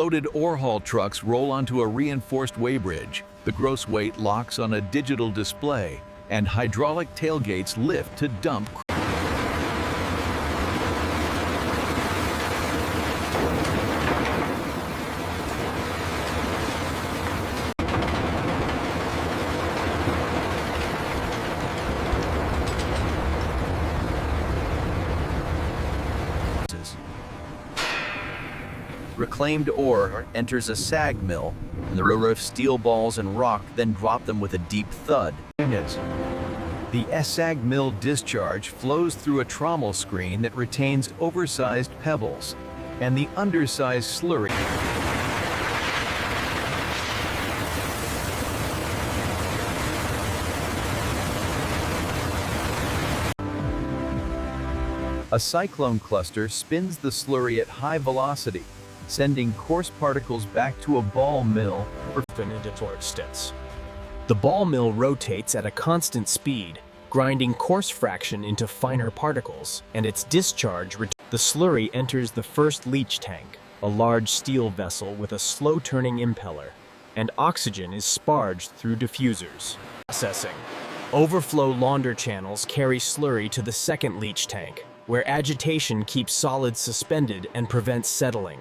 Loaded ore haul trucks roll onto a reinforced weighbridge. The gross weight locks on a digital display, and hydraulic tailgates lift to dump. Reclaimed ore enters a sag mill, and the rotor of steel balls and rock then drop them with a deep thud. The sag mill discharge flows through a trommel screen that retains oversized pebbles and the undersized slurry. A cyclone cluster spins the slurry at high velocity, sending coarse particles back to a ball mill for into torch stits. The ball mill rotates at a constant speed, grinding coarse fraction into finer particles, and its discharge. The slurry enters the first leach tank, a large steel vessel with a slow-turning impeller, and oxygen is sparged through diffusers. Processing. Overflow launder channels carry slurry to the second leach tank, where agitation keeps solids suspended and prevents settling.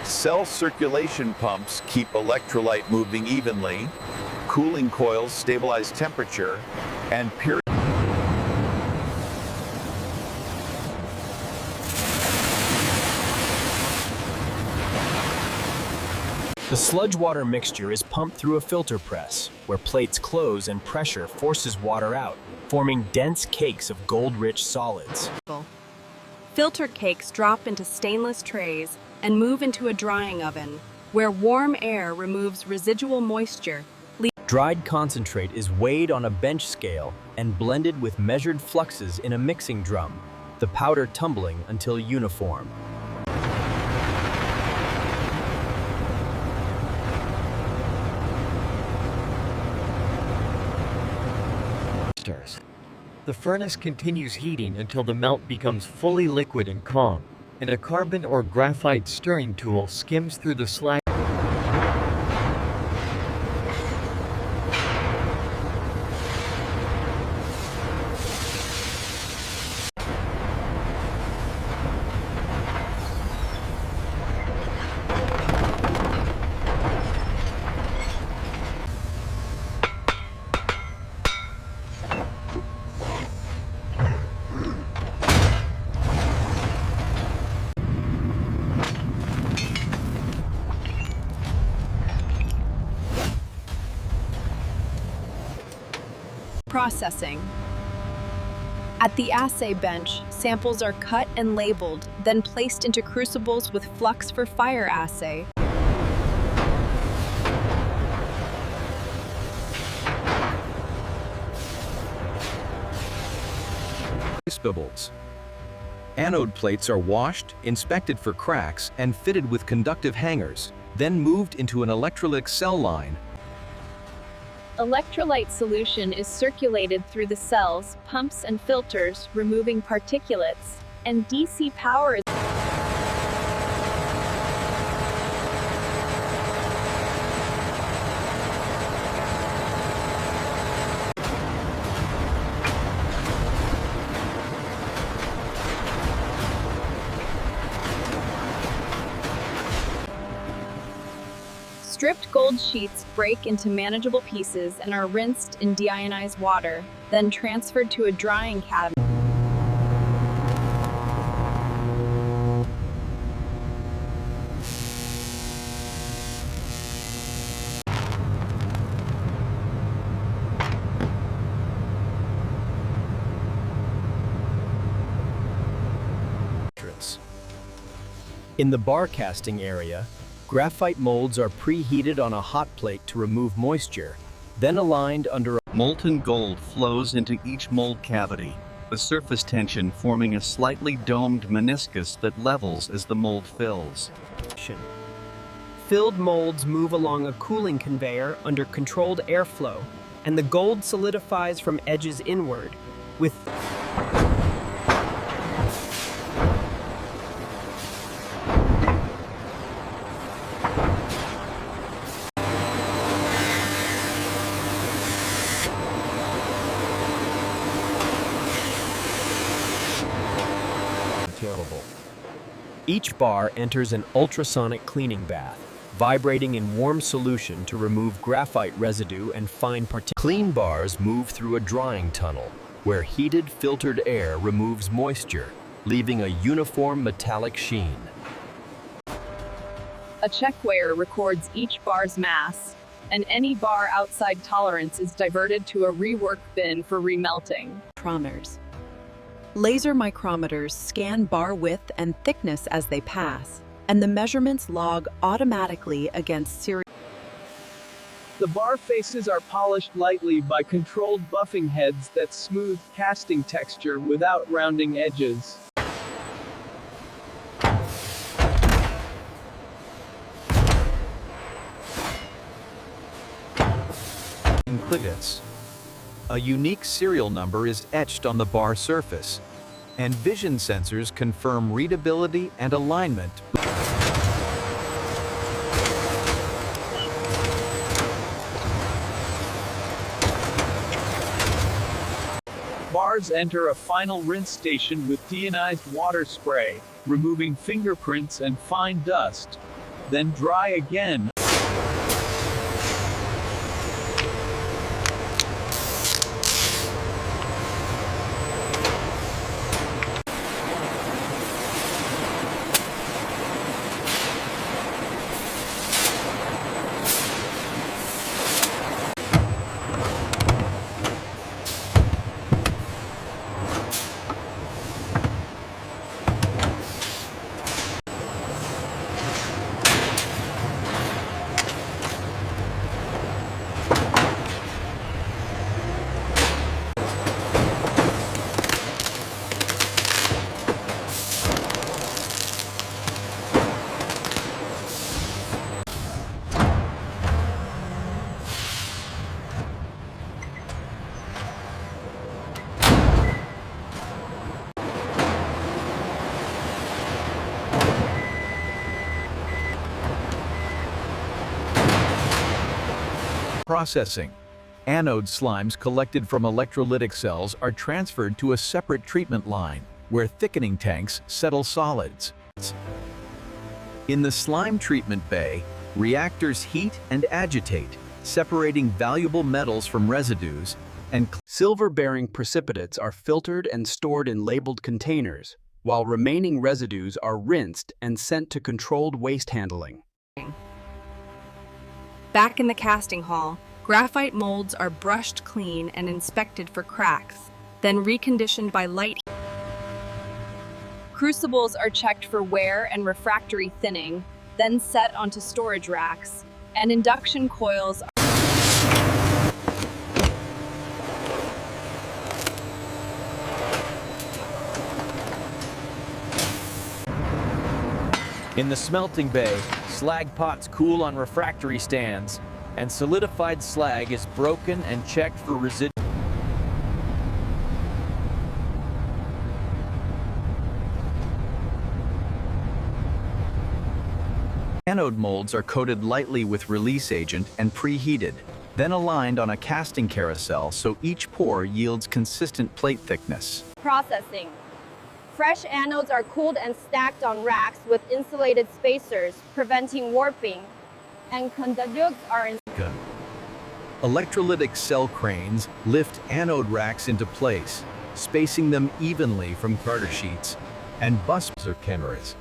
Cell circulation pumps keep electrolyte moving evenly, cooling coils stabilize temperature, and The sludge water mixture is pumped through a filter press, where plates close and pressure forces water out, forming dense cakes of gold-rich solids. Filter cakes drop into stainless trays and move into a drying oven, where warm air removes residual moisture. Dried concentrate is weighed on a bench scale and blended with measured fluxes in a mixing drum, the powder tumbling until uniform. The furnace continues heating until the melt becomes fully liquid and calm, and a carbon or graphite stirring tool skims through the slag. Processing. At the assay bench, samples are cut and labeled, then placed into crucibles with flux for fire assay. Crucibles. Anode plates are washed, inspected for cracks, and fitted with conductive hangers, then moved into an electrolytic cell line. Electrolyte solution is circulated through the cells, pumps and filters, removing particulates, and DC power is Stripped gold sheets break into manageable pieces and are rinsed in deionized water, then transferred to a drying cabinet. In the bar casting area, graphite molds are preheated on a hot plate to remove moisture, then aligned under a molten gold flows into each mold cavity, with surface tension forming a slightly domed meniscus that levels as the mold fills. Filled molds move along a cooling conveyor under controlled airflow and the gold solidifies from edges inward, with terrible. Each bar enters an ultrasonic cleaning bath, vibrating in warm solution to remove graphite residue and fine particles. Clean bars move through a drying tunnel, where heated filtered air removes moisture, leaving a uniform metallic sheen. A check weigher records each bar's mass, and any bar outside tolerance is diverted to a rework bin for remelting. Micrometers. Laser micrometers scan bar width and thickness as they pass, and the measurements log automatically against serial. The bar faces are polished lightly by controlled buffing heads that smooth casting texture without rounding edges. Inclitus. A unique serial number is etched on the bar surface, and vision sensors confirm readability and alignment. Bars enter a final rinse station with deionized water spray, removing fingerprints and fine dust. Then dry again. Processing. Anode slimes collected from electrolytic cells are transferred to a separate treatment line, where thickening tanks settle solids. In the slime treatment bay, reactors heat and agitate, separating valuable metals from residues, and silver-bearing precipitates are filtered and stored in labeled containers, while remaining residues are rinsed and sent to controlled waste handling. Back in the casting hall, graphite molds are brushed clean and inspected for cracks, then reconditioned by light. Crucibles are checked for wear and refractory thinning, then set onto storage racks, and induction coils are In the smelting bay, slag pots cool on refractory stands, and solidified slag is broken and checked for residual. anode molds are coated lightly with release agent and preheated, then aligned on a casting carousel so each pour yields consistent plate thickness. Processing. Fresh anodes are cooled and stacked on racks with insulated spacers, preventing warping, and conducts are in. Electrolytic cell cranes lift anode racks into place, spacing them evenly from Carter sheets, and bus or cameras.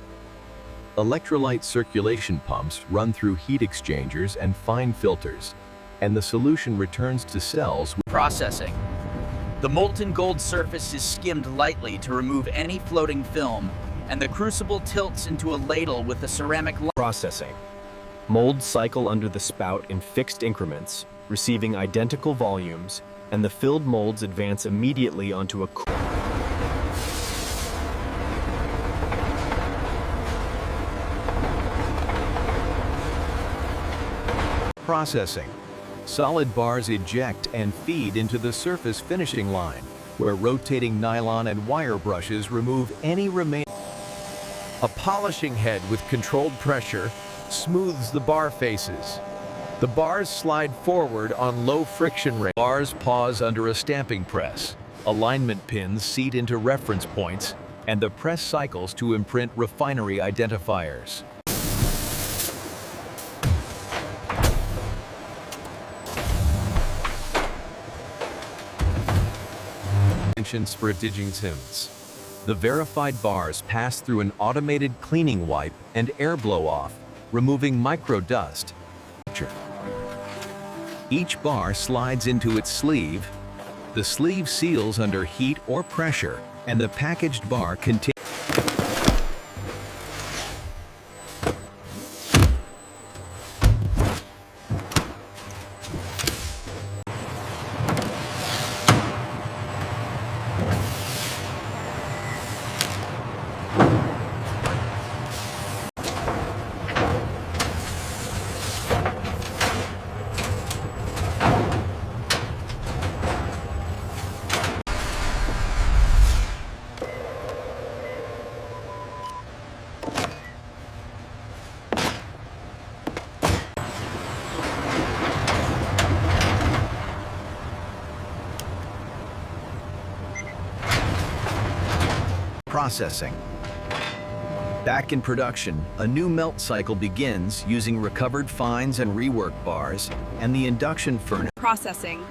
Electrolyte circulation pumps run through heat exchangers and fine filters, and the solution returns to cells. Processing. The molten gold surface is skimmed lightly to remove any floating film, and the crucible tilts into a ladle with a ceramic Processing. Molds cycle under the spout in fixed increments, receiving identical volumes, and the filled molds advance immediately onto a Processing. Solid bars eject and feed into the surface finishing line, where rotating nylon and wire brushes remove any remaining. A polishing head with controlled pressure smooths the bar faces. The bars slide forward on low friction rate. Bars pause under a stamping press. Alignment pins seat into reference points, and the press cycles to imprint refinery identifiers. The verified bars pass through an automated cleaning wipe and air blow-off, removing micro dust. Each bar slides into its sleeve. The sleeve seals under heat or pressure, and the packaged bar continues. Processing. Back in production, a new melt cycle begins using recovered fines and rework bars and the induction furnace. Processing.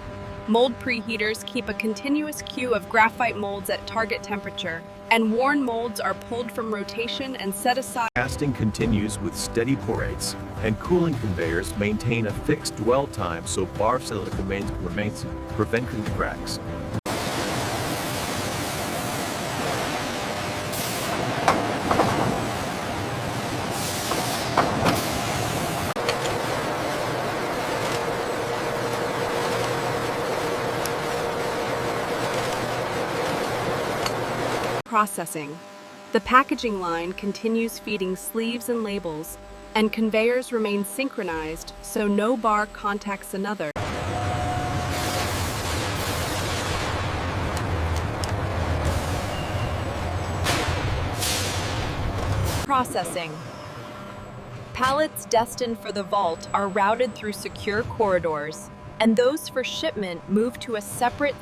Mold preheaters keep a continuous queue of graphite molds at target temperature, and worn molds are pulled from rotation and set aside. Casting continues with steady pour rates, and cooling conveyors maintain a fixed dwell time so bar silica remains preventing cracks. Processing. The packaging line continues feeding sleeves and labels, and conveyors remain synchronized so no bar contacts another. Processing. Pallets destined for the vault are routed through secure corridors, and those for shipment move to a separate.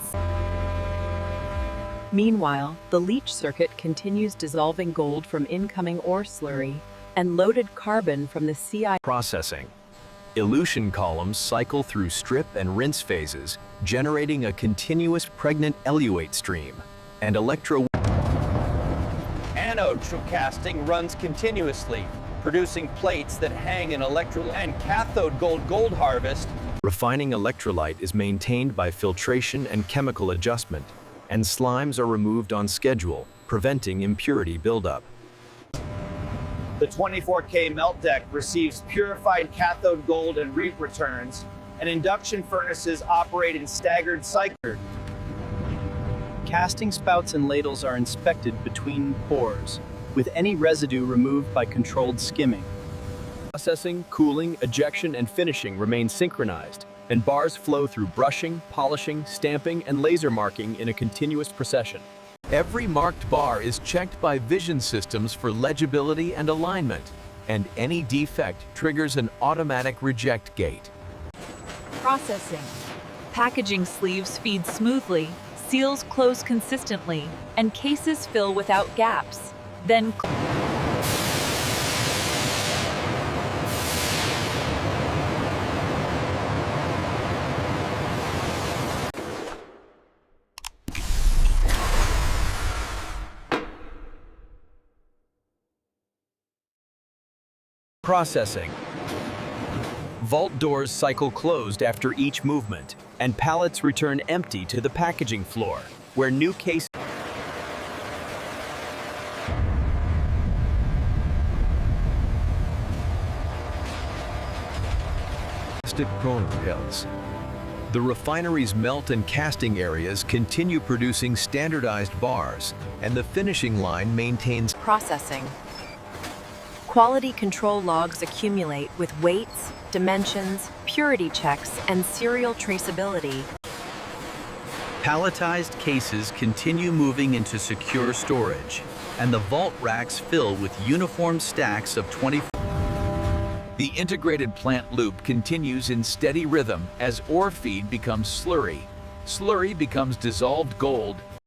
Meanwhile, the leach circuit continues dissolving gold from incoming ore slurry and loaded carbon from the CI. Processing. Elution columns cycle through strip and rinse phases, generating a continuous pregnant eluate stream, and Anode casting runs continuously, producing plates that hang in and cathode gold harvest. Refining electrolyte is maintained by filtration and chemical adjustment, and slimes are removed on schedule, preventing impurity buildup. The 24K melt deck receives purified cathode gold and reap returns, and induction furnaces operate in staggered cycles. Casting spouts and ladles are inspected between pours, with any residue removed by controlled skimming. Processing, cooling, ejection, and finishing remain synchronized, and bars flow through brushing, polishing, stamping, and laser marking in a continuous procession. Every marked bar is checked by vision systems for legibility and alignment, and any defect triggers an automatic reject gate. Processing. Packaging sleeves feed smoothly, seals close consistently, and cases fill without gaps. Then Processing. Vault doors cycle closed after each movement, and pallets return empty to the packaging floor, where new cases. The refinery's melt and casting areas continue producing standardized bars, and the finishing line maintains Processing. Quality control logs accumulate with weights, dimensions, purity checks, and serial traceability. Palletized cases continue moving into secure storage, and the vault racks fill with uniform stacks of 24. The integrated plant loop continues in steady rhythm as ore feed becomes slurry. Slurry becomes dissolved gold,